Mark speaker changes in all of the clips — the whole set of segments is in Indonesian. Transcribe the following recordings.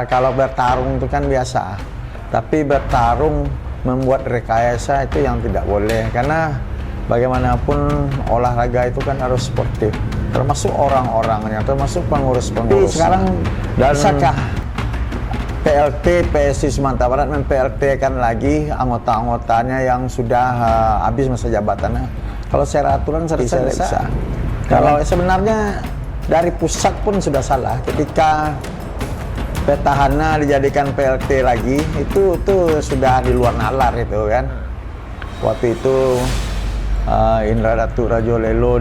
Speaker 1: Kalau bertarung itu kan biasa, tapi bertarung membuat rekayasa itu yang tidak boleh, karena bagaimanapun olahraga itu kan harus sportif, termasuk orang-orangnya, termasuk pengurus-pengurus. Sekarang dan bisakah PLT PSSI Sumatera Barat mem-PLT-kan lagi anggota-anggotanya yang sudah habis masa jabatannya? Kalau secara aturan saya bisa. Kalau sebenarnya dari pusat pun sudah salah ketika petahana dijadikan PLT lagi, itu sudah di luar nalar itu kan. Waktu itu Indra Datuk Rajo Lelo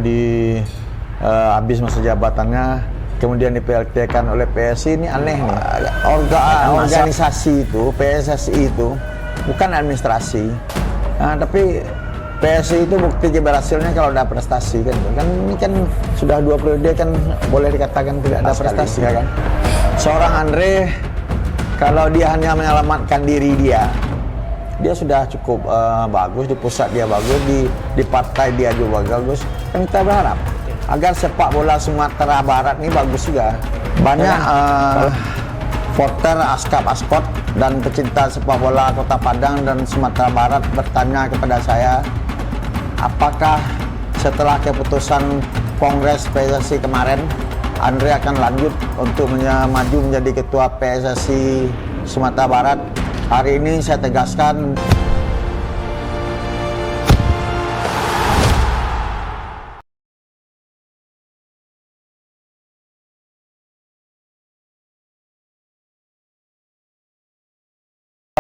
Speaker 1: habis masa jabatannya, kemudian di PLT-kan oleh PSSI. Ini aneh nih. Organisasi itu, PSSI itu bukan administrasi. Tapi PSSI itu bukti keberhasilannya kalau ada prestasi kan. Ini kan sudah 2 periode kan, boleh dikatakan tidak ada prestasi kan. Seorang Andre, kalau dia hanya menyelamatkan diri dia sudah cukup bagus. Di pusat dia bagus, di partai dia juga bagus. Kan kita berharap agar sepak bola Sumatera Barat ini bagus juga. Banyak voter Askap-Askot dan pecinta sepak bola Kota Padang dan Sumatera Barat bertanya kepada saya, apakah setelah keputusan Kongres PSSI kemarin, Andre akan lanjut untuk maju menjadi Ketua PSSI Sumatera Barat. Hari ini saya tegaskan,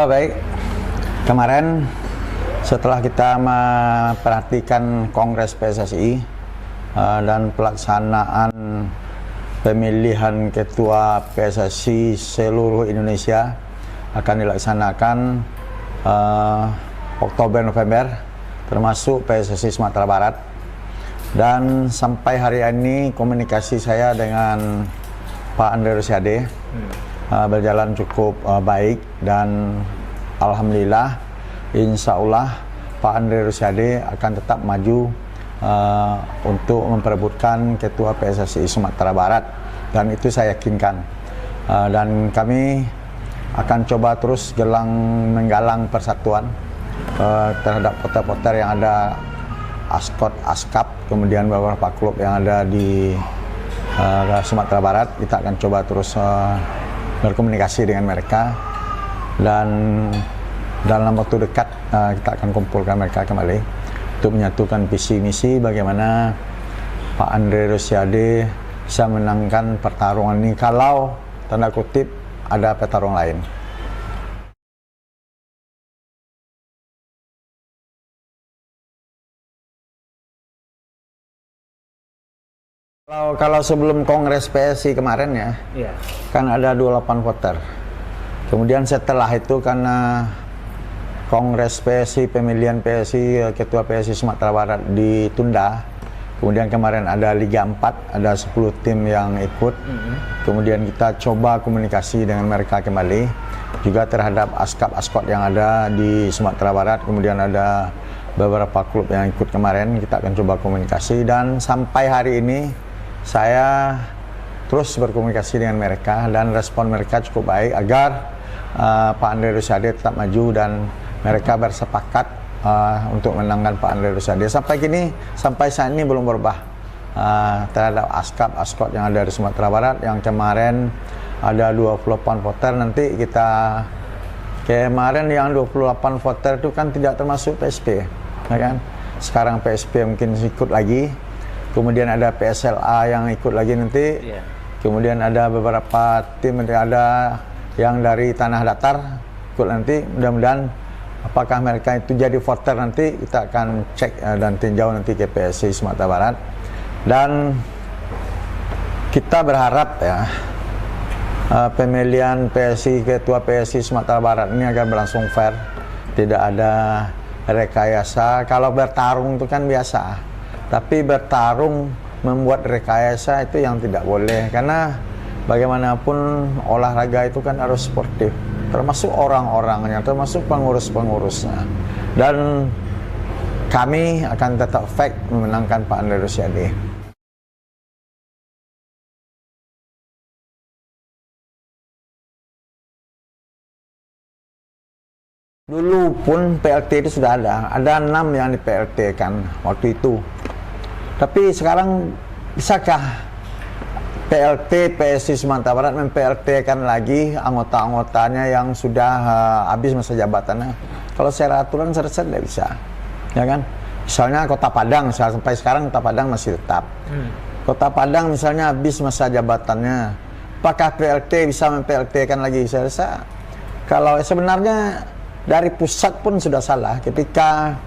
Speaker 1: baik. Kemarin setelah kita memperhatikan Kongres PSSI dan pelaksanaan pemilihan Ketua PSSI seluruh Indonesia akan dilaksanakan Oktober-November, termasuk PSSI Sumatera Barat. Dan sampai hari ini komunikasi saya dengan Pak Andre Rosiade berjalan cukup baik, dan alhamdulillah, insya Allah Pak Andre Rosiade akan tetap maju untuk memperebutkan Ketua PSSI Sumatera Barat, dan itu saya yakinkan. Dan kami akan coba terus menggalang persatuan terhadap voter-voter yang ada Askot, Askap, kemudian beberapa klub yang ada di Sumatera Barat. Kita akan coba terus berkomunikasi dengan mereka, dan dalam waktu dekat kita akan kumpulkan mereka kembali untuk menyatukan visi misi bagaimana Pak Andre Rosiade bisa menangkan pertarungan ini kalau tanda kutip ada petarung lain. Kalau sebelum Kongres PSSI kemarin ya, kan ada 28 voter. Kemudian setelah itu karena Kongres PSSI, pemilihan PSSI, Ketua PSSI Sumatera Barat ditunda. Kemudian kemarin ada Liga 4, ada 10 tim yang ikut. Kemudian kita coba komunikasi dengan mereka kembali. Juga terhadap Askap-Askot yang ada di Sumatera Barat. Kemudian ada beberapa klub yang ikut kemarin, kita akan coba komunikasi. Dan sampai hari ini saya terus berkomunikasi dengan mereka, dan respon mereka cukup baik agar Pak Andre Rosiade tetap maju, dan mereka bersepakat untuk menangkan Pak Andre Rosiade. Sampai saat ini belum berubah terhadap Askap-Askot yang ada di Sumatera Barat. Yang kemarin ada 28 voter, nanti kita kemarin yang 28 voter itu kan tidak termasuk PSP, ya kan? Sekarang PSP mungkin ikut lagi. Kemudian ada PSLA yang ikut lagi nanti. Kemudian ada beberapa tim, ada yang dari tanah datar ikut nanti. Mudah-mudahan apakah mereka itu jadi voter nanti, kita akan cek dan tinjau nanti ke PSSI Sumatera Barat. Dan kita berharap ya, pemilihan PSSI, Ketua PSSI Sumatera Barat ini akan berlangsung fair, tidak ada rekayasa. Kalau bertarung itu kan biasa, tapi bertarung membuat rekayasa itu yang tidak boleh, karena bagaimanapun olahraga itu kan harus sportif, termasuk orang-orangnya, termasuk pengurus-pengurusnya. Dan kami akan tetap fight memenangkan Pak Andre Rosiade. Dulu pun PLT itu sudah ada 6 yang di PLT kan waktu itu. Tapi sekarang bisakah PLT PSI Sumatera Barat mem-PLT kan lagi anggota-anggotanya yang sudah habis masa jabatannya? Kalau secara aturan saya tidak bisa, ya kan? Misalnya Kota Padang, sampai sekarang Kota Padang masih tetap. Kota Padang misalnya habis masa jabatannya, apakah PLT bisa mem-PLT kan lagi? Saya rasa kalau sebenarnya dari pusat pun sudah salah ketika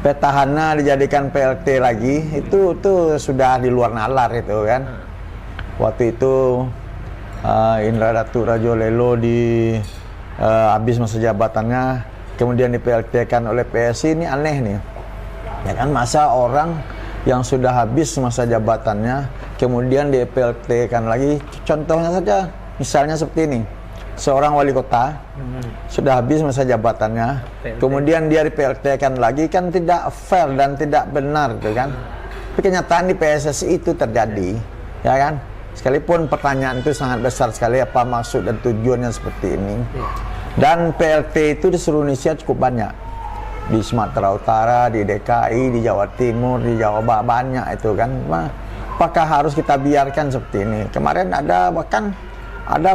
Speaker 1: petahana dijadikan PLT lagi, itu sudah di luar nalar itu kan. Waktu itu Indra Datuk Rajo Lelo habis masa jabatannya kemudian di PLT kan oleh PSI, ini aneh nih. Ya kan, masa orang yang sudah habis masa jabatannya kemudian di PLT kan lagi. Contohnya saja misalnya seperti ini. Seorang wali kota sudah habis masa jabatannya, kemudian dia di PLT kan lagi, kan tidak fair dan tidak benar, gitu kan? Tapi kenyataan di PSSI itu terjadi, ya kan? Sekalipun pertanyaan itu sangat besar sekali, apa maksud dan tujuannya seperti ini. Dan PLT itu di seluruh Indonesia cukup banyak, di Sumatera Utara, di DKI, di Jawa Timur, di Jawa Barat, banyak itu kan. Apakah harus kita biarkan seperti ini? Kemarin ada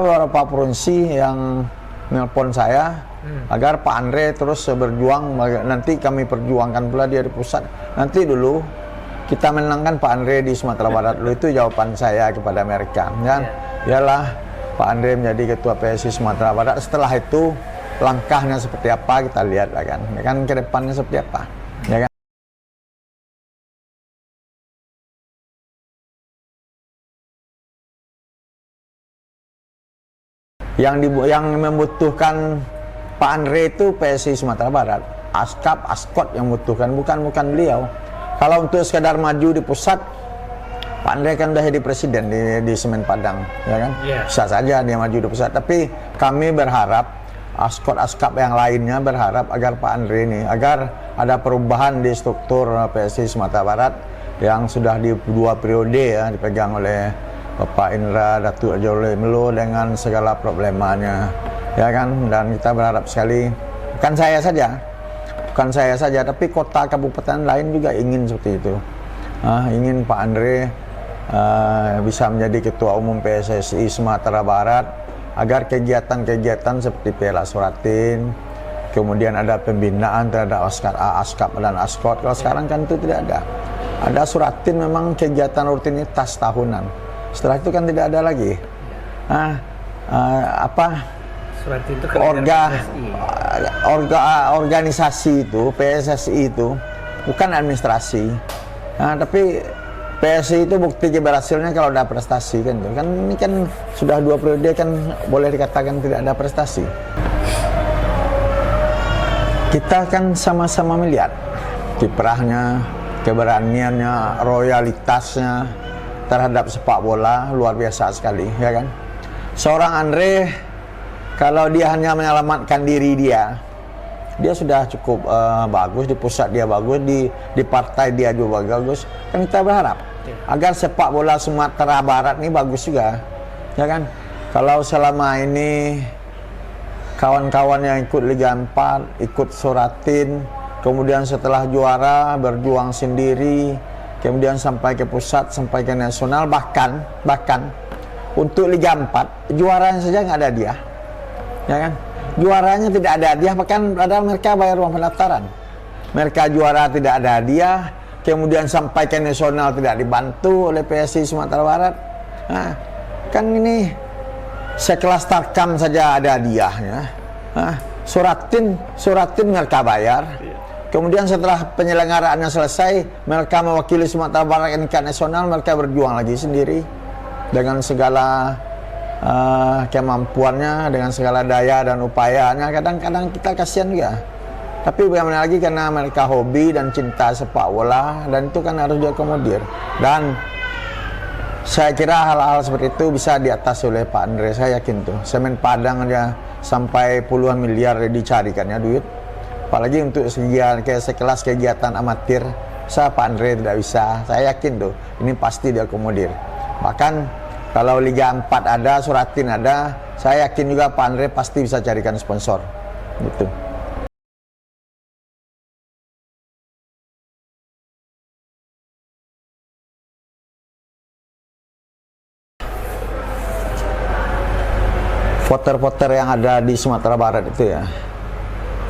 Speaker 1: beberapa provinsi yang nelpon saya agar Pak Andre terus berjuang, nanti kami perjuangkan pula dia di pusat. Nanti dulu kita menangkan Pak Andre di Sumatera Barat dulu, itu jawaban saya kepada mereka. Kan? Biarlah Pak Andre menjadi ketua PSI Sumatera Barat. Setelah itu langkahnya seperti apa kita lihat lah kan. Ya kan, ke depannya seperti apa. Ya kan? Yang membutuhkan Pak Andre itu PSI Sumatera Barat, Askot yang membutuhkan, bukan beliau. Kalau untuk sekadar maju di pusat, Pak Andre kan udah jadi presiden di Semen Padang, ya kan? Bisa saja dia maju di pusat. Tapi kami berharap Askot yang lainnya berharap agar Pak Andre ini, agar ada perubahan di struktur PSI Sumatera Barat yang sudah di 2 periode ya dipegang oleh Bapak Indra Datuk Rajo Lelo dengan segala problemanya, ya kan. Dan kita berharap sekali, bukan saya saja, tapi kota kabupaten lain juga ingin seperti itu. Ingin Pak Andre bisa menjadi ketua umum PSSI Sumatera Barat, agar kegiatan-kegiatan seperti Piala Suratin, kemudian ada pembinaan terhadap Askap dan Askot. Kalau sekarang kan itu tidak ada. Ada Suratin memang kegiatan rutinitas tahunan. Setelah itu kan tidak ada lagi.
Speaker 2: Suratin itu
Speaker 1: organisasi itu, PSSI itu bukan administrasi. Tapi PSSI itu bukti keberhasilannya kalau ada prestasi kan. Ini kan sudah 2 periode kan boleh dikatakan tidak ada prestasi. Kita kan sama-sama melihat kiprahnya, keberaniannya, royalitasnya terhadap sepak bola luar biasa sekali, ya kan. Seorang Andre, kalau dia hanya menyelamatkan diri dia sudah cukup bagus. Di pusat dia bagus, di partai dia juga bagus. Kan kita berharap agar sepak bola Sumatera Barat ini bagus juga, ya kan. Kalau selama ini kawan-kawan yang ikut Liga 4, ikut Suratin, kemudian setelah juara berjuang sendiri, kemudian sampai ke pusat, sampai ke nasional, bahkan untuk Liga 4 juaranya saja nggak ada dia, ya kan. Juaranya tidak ada dia, bahkan ada mereka bayar uang pendaftaran. Mereka juara tidak ada dia, kemudian sampai ke nasional tidak dibantu oleh PSI Sumatera Barat. Kan ini sekelas Tarkam saja ada dia, ya. Suratin mereka bayar. Kemudian setelah penyelenggaraannya selesai, mereka mewakili Sumatera Barat ke tingkat nasional, mereka berjuang lagi sendiri dengan segala kemampuannya, dengan segala daya dan upayanya. Kadang-kadang kita kasihan juga. Tapi bagaimana lagi, karena mereka hobi dan cinta sepak bola, dan itu kan harus diakomodir. Dan saya kira hal-hal seperti itu bisa diatasi oleh Pak Andre, saya yakin tuh. Semen Padang aja sampai puluhan miliar dicarikannya duit. Apalagi untuk sekelas kegiatan amatir, Pak Andre tidak bisa. Saya yakin tuh, ini pasti diakomodir. Bahkan kalau Liga 4 ada, Suratin ada, saya yakin juga Pak Andre pasti bisa carikan sponsor. Gitu. voter-voter yang ada di Sumatera Barat itu ya,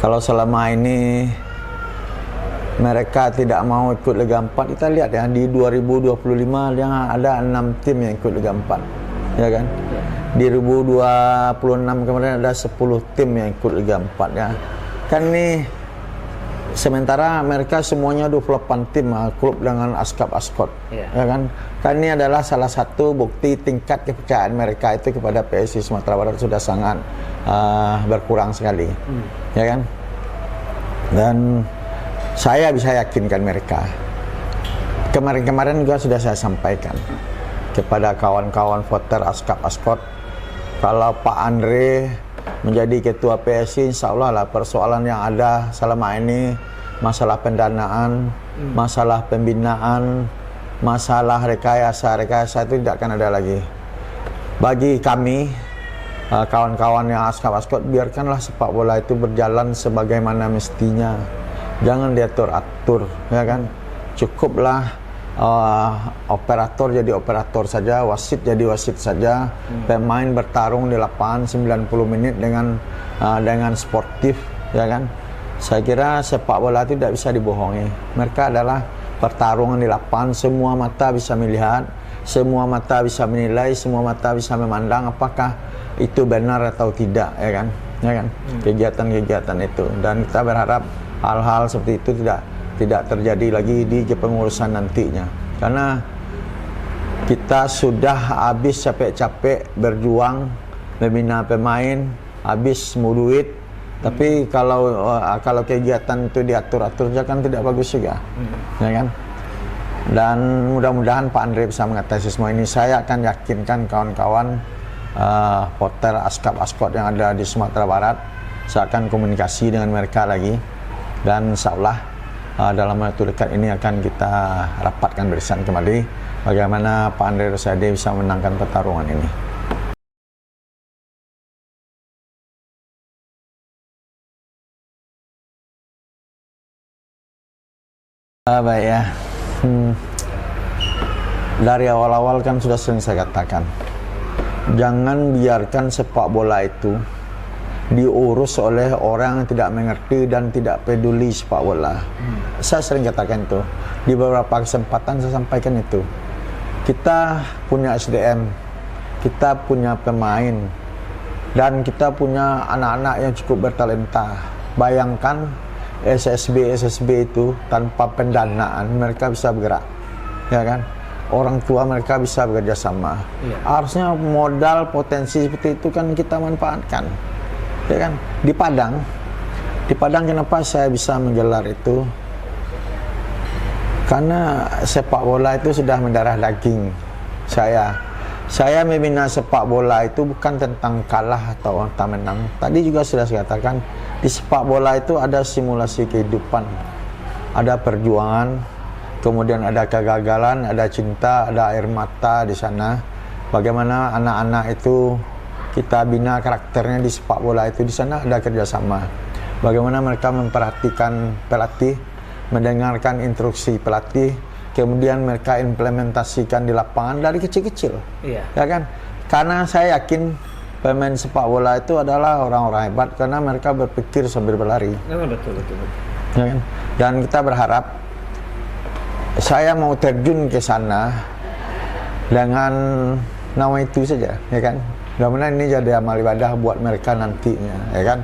Speaker 1: kalau selama ini mereka tidak mau ikut Liga 4, kita lihat ya di 2025 yang ada 6 tim yang ikut Liga 4, ya kan? Di 2026 kemarin ada 10 tim yang ikut Liga 4 ya. Kan nih sementara mereka semuanya 28 tim klub dengan askap-askot, ya kan? Kan ini adalah salah satu bukti tingkat kepercayaan mereka itu kepada PSI Sumatera Barat sudah sangat berkurang sekali, ya kan? Dan saya bisa yakinkan mereka. Kemarin-kemarin juga sudah saya sampaikan kepada kawan-kawan voter askap-askot, kalau Pak Andre menjadi ketua PSI, insya Allah lah persoalan yang ada selama ini, masalah pendanaan, masalah pembinaan, masalah rekayasa itu tidak akan ada lagi. Bagi kami, kawan-kawan yang askap-askot, biarkanlah sepak bola itu berjalan sebagaimana mestinya. Jangan diatur-atur, ya kan? Cukuplah operator jadi operator saja, wasit jadi wasit saja, pemain bertarung di lapangan 90 menit dengan sportif, ya kan? Saya kira sepak bola itu tidak bisa dibohongi. Mereka adalah pertarungan di lapangan, semua mata bisa melihat, semua mata bisa menilai, semua mata bisa memandang apakah itu benar atau tidak, ya kan? Ya kan? Kegiatan-kegiatan itu, dan kita berharap hal-hal seperti itu tidak terjadi lagi di kepengurusan nantinya, karena kita sudah habis capek-capek berjuang membina pemain, habis semua duit, tapi kalau kegiatan itu diatur-atur kan tidak bagus juga, ya kan? Dan mudah-mudahan Pak Andre bisa mengatasi semua ini. Saya akan yakinkan kawan-kawan voter askap-askot yang ada di Sumatera Barat, saya akan komunikasi dengan mereka lagi. Dan insya Allah dalam waktu dekat ini akan kita rapatkan barisan kembali bagaimana Pak Andre Rosiade bisa menangkan pertarungan ini. Baik ya, dari awal-awal kan sudah sering saya katakan, jangan biarkan sepak bola itu diurus oleh orang yang tidak mengerti dan tidak peduli sepak bola. Saya sering katakan itu, di beberapa kesempatan saya sampaikan itu. Kita punya SDM, kita punya pemain, dan kita punya anak-anak yang cukup bertalenta. Bayangkan SSB itu tanpa pendanaan mereka bisa bergerak, ya kan? Orang tua mereka bisa bekerja sama. Harusnya modal potensi seperti itu kan kita manfaatkan, ya kan? Di Padang kenapa saya bisa menggelar itu? Karena sepak bola itu sudah mendarah daging saya membina sepak bola itu bukan tentang kalah atau menang. Tadi juga sudah saya katakan, di sepak bola itu ada simulasi kehidupan, ada perjuangan, kemudian ada kegagalan, ada cinta, ada air mata di sana. Bagaimana anak-anak itu kita bina karakternya di sepak bola itu, di sana ada kerjasama. Bagaimana mereka memperhatikan pelatih, mendengarkan instruksi pelatih, kemudian mereka implementasikan di lapangan dari kecil-kecil, ya kan? Karena saya yakin pemain sepak bola itu adalah orang-orang hebat karena mereka berpikir sambil berlari.
Speaker 2: Betul.
Speaker 1: Ya kan? Dan kita berharap, saya mau terjun ke sana dengan nama itu saja, ya kan? Mudah-mudahan ini jadi amal ibadah buat mereka nantinya, ya kan?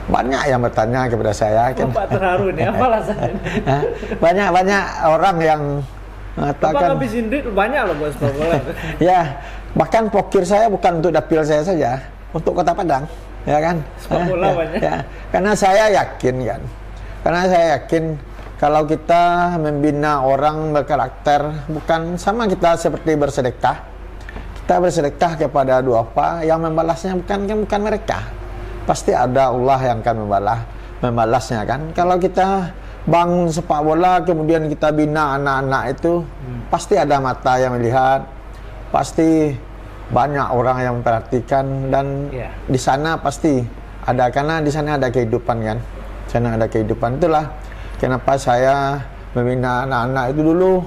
Speaker 1: Banyak yang bertanya kepada saya kan.
Speaker 2: Bapak terharu nih, apa alasannya?
Speaker 1: banyak orang yang mengatakan,
Speaker 2: Bapak ngabisin duit banyak loh buat sepak bola.
Speaker 1: ya, bahkan pokir saya bukan untuk dapil saya saja, untuk Kota Padang, ya kan?
Speaker 2: Sepak bola banyak.
Speaker 1: Ya. Karena saya yakin kalau kita membina orang berkarakter, bukan sama kita seperti bersedekah. Kita bersedekah kepada duafa, yang membalasnya bukan mereka. Pasti ada Allah yang akan membalasnya kan. Kalau kita bangun sepak bola kemudian kita bina anak-anak itu, pasti ada mata yang melihat, pasti banyak orang yang memperhatikan, dan di sana pasti ada, karena di sana ada kehidupan kan. Di sana ada kehidupan. Itulah kenapa saya membina anak-anak itu dulu.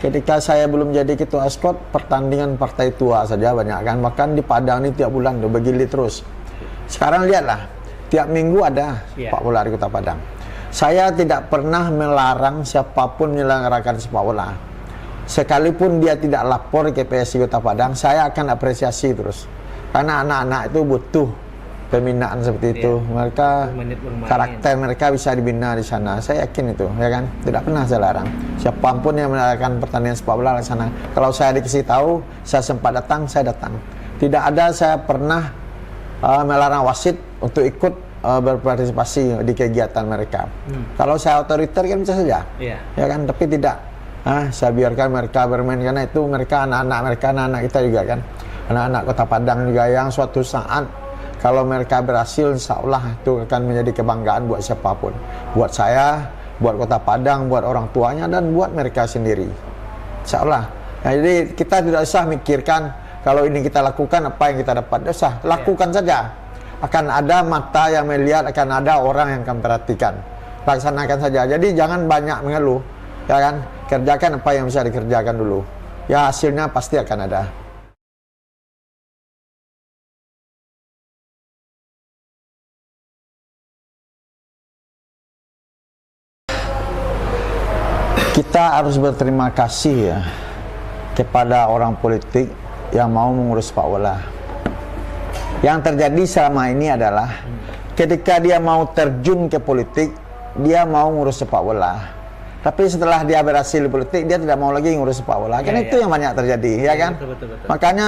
Speaker 1: ketika saya belum jadi ketua Eskot, pertandingan partai tua saja banyak kan. Bahkan di Padang ini tiap bulan tuh bergilir terus. Sekarang lihatlah, tiap minggu ada sepak bola di Kota Padang. Saya tidak pernah melarang siapapun menyelenggarakan sepak bola. Sekalipun dia tidak lapor ke PSI Kota Padang, saya akan apresiasi terus. Karena anak-anak itu butuh pembinaan seperti itu. Mereka karakter mereka bisa dibina di sana. Saya yakin itu, ya kan? Tidak pernah saya larang. Siapapun yang menyelenggarakan pertandingan sepak bola di sana. Kalau saya dikasih tahu, saya sempat datang, saya datang. Tidak ada saya pernah melarang wasit untuk ikut berpartisipasi di kegiatan mereka. Kalau saya otoriter kan bisa saja, ya kan? Tapi tidak. Saya biarkan mereka bermain karena itu mereka anak-anak kita juga kan, anak-anak Kota Padang juga yang suatu saat kalau mereka berhasil, insya Allah itu akan menjadi kebanggaan buat siapapun, buat saya, buat Kota Padang, buat orang tuanya dan buat mereka sendiri, insya Allah. Nah, jadi kita tidak usah mikirkan kalau ini kita lakukan apa yang kita dapat, tidak usah lakukan saja. Akan ada mata yang melihat, akan ada orang yang akan perhatikan. Laksanakan saja. Jadi jangan banyak mengeluh, ya kan? Kerjakan apa yang bisa dikerjakan dulu. Ya hasilnya pasti akan ada. Kita harus berterima kasih ya kepada orang politik yang mau mengurus sepak bola. Yang terjadi selama ini adalah ketika dia mau terjun ke politik, dia mau ngurus sepak bola. Tapi setelah dia berhasil di politik, dia tidak mau lagi ngurus sepak bola. Kan itu yang banyak terjadi, ya kan? Betul. Makanya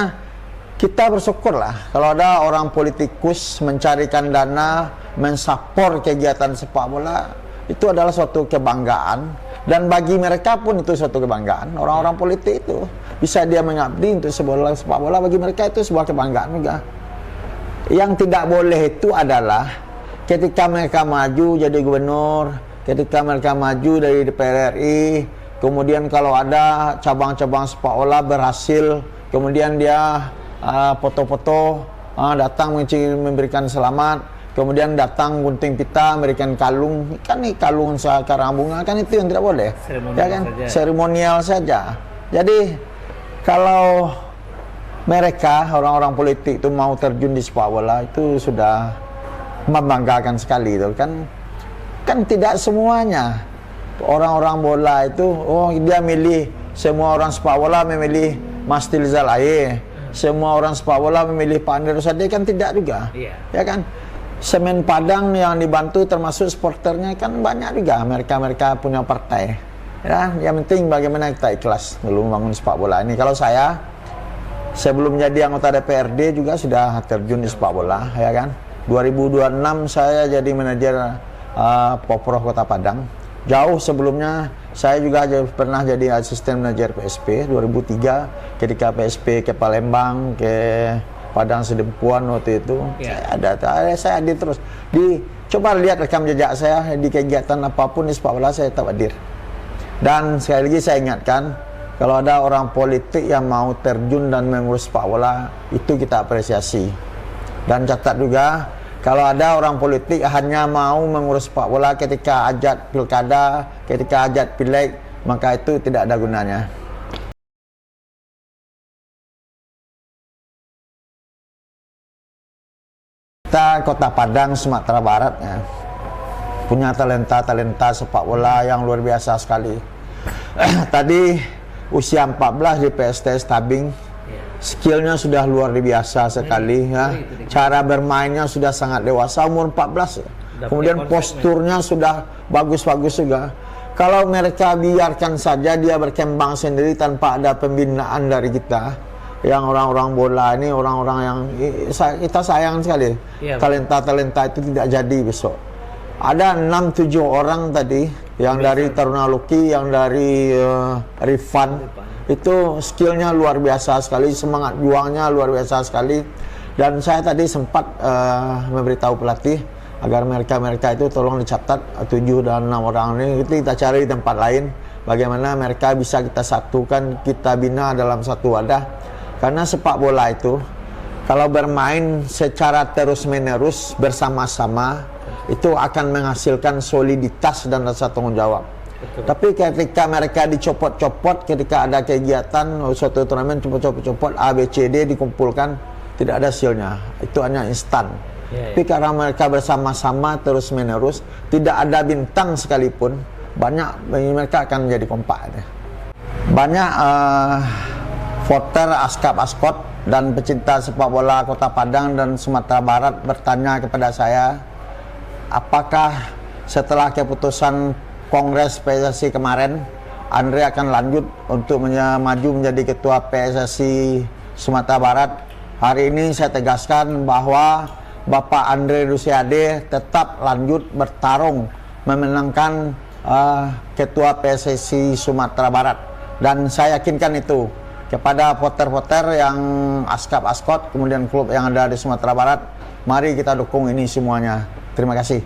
Speaker 1: kita bersyukurlah kalau ada orang politikus mencarikan dana, mensupport kegiatan sepak bola, itu adalah suatu kebanggaan. Dan bagi mereka pun itu suatu kebanggaan. Orang-orang politik itu bisa dia mengabdi untuk sepak bola, bagi mereka itu sebuah kebanggaan juga. Yang tidak boleh itu adalah ketika mereka maju jadi gubernur, ketika mereka maju dari DPR RI, kemudian kalau ada cabang-cabang sepak bola berhasil, kemudian dia foto-foto, datang memberikan selamat, kemudian datang gunting pita, memberikan kalung. Kan nih kalung sekarang bunga, kan itu yang tidak boleh. Ya kan? Seremonial saja. Jadi kalau mereka orang-orang politik itu mau terjun di sepak bola, itu sudah membanggakan sekali itu kan. Kan tidak semuanya orang-orang bola itu dia milih, semua orang sepak bola memilih Mas Tilzal Aye, semua orang sepak bola memilih Pak Andre Rosadi, kan tidak juga. Ya kan? Semen Padang yang dibantu termasuk supporternya kan banyak juga, mereka punya partai. Ya, yang penting bagaimana kita ikhlas dulu membangun sepak bola ini. Kalau saya sebelum jadi anggota DPRD juga sudah terjun di sepak bola, ya kan? 2026 saya jadi manajer Poproh Kota Padang. Jauh sebelumnya saya juga pernah jadi asisten manajer PSP 2003 ketika PSP ke Palembang, ke Padang Sedempuan waktu itu. Saya hadir terus. Coba lihat rekam jejak saya di kegiatan apapun di sepak bola, saya tetap hadir. Dan sekali lagi saya ingatkan, kalau ada orang politik yang mau terjun dan mengurus sepak bola, itu kita apresiasi. Dan catat juga, kalau ada orang politik hanya mau mengurus sepak bola ketika hajat pilkada, ketika hajat pileg, maka itu tidak ada gunanya. Kita Kota Padang, Sumatera Barat ya, punya talenta sepak bola yang luar biasa sekali. Tadi usia 14 di PSTS Tabing, skillnya sudah luar biasa sekali ya. Cara bermainnya sudah sangat dewasa, umur 14 ya. Kemudian posturnya sudah bagus-bagus juga. Kalau mereka biarkan saja dia berkembang sendiri tanpa ada pembinaan dari kita, yang orang-orang bola ini, orang-orang yang kita sayang sekali, talenta-talenta itu tidak jadi besok. Ada 6-7 orang tadi, yang dari Taruna Luki, yang dari Rifan, itu skillnya luar biasa sekali, semangat juangnya luar biasa sekali. Dan saya tadi sempat memberitahu pelatih agar mereka itu tolong dicatat 7 dan 6 orang ini, kita cari di tempat lain bagaimana mereka bisa kita satukan, kita bina dalam satu wadah. Karena sepak bola itu kalau bermain secara terus-menerus bersama-sama, itu akan menghasilkan soliditas dan rasa tanggung jawab. Tapi ketika mereka dicopot-copot, ketika ada kegiatan suatu turnamen copot-copot A, B, C, D dikumpulkan, tidak ada hasilnya. Itu hanya instan. Tapi karena mereka bersama-sama terus-menerus, tidak ada bintang sekalipun, mereka akan menjadi kompak. Banyak voter Askap-Askot dan pecinta sepak bola Kota Padang dan Sumatera Barat bertanya kepada saya, apakah setelah keputusan Kongres PSSI kemarin, Andre akan lanjut untuk maju menjadi ketua PSSI Sumatera Barat. Hari ini saya tegaskan bahwa Bapak Andre Rusiade tetap lanjut bertarung memenangkan ketua PSSI Sumatera Barat. Dan saya yakinkan itu kepada voter-voter yang Askap-Askot, kemudian klub yang ada di Sumatera Barat. Mari kita dukung ini semuanya. Terima kasih.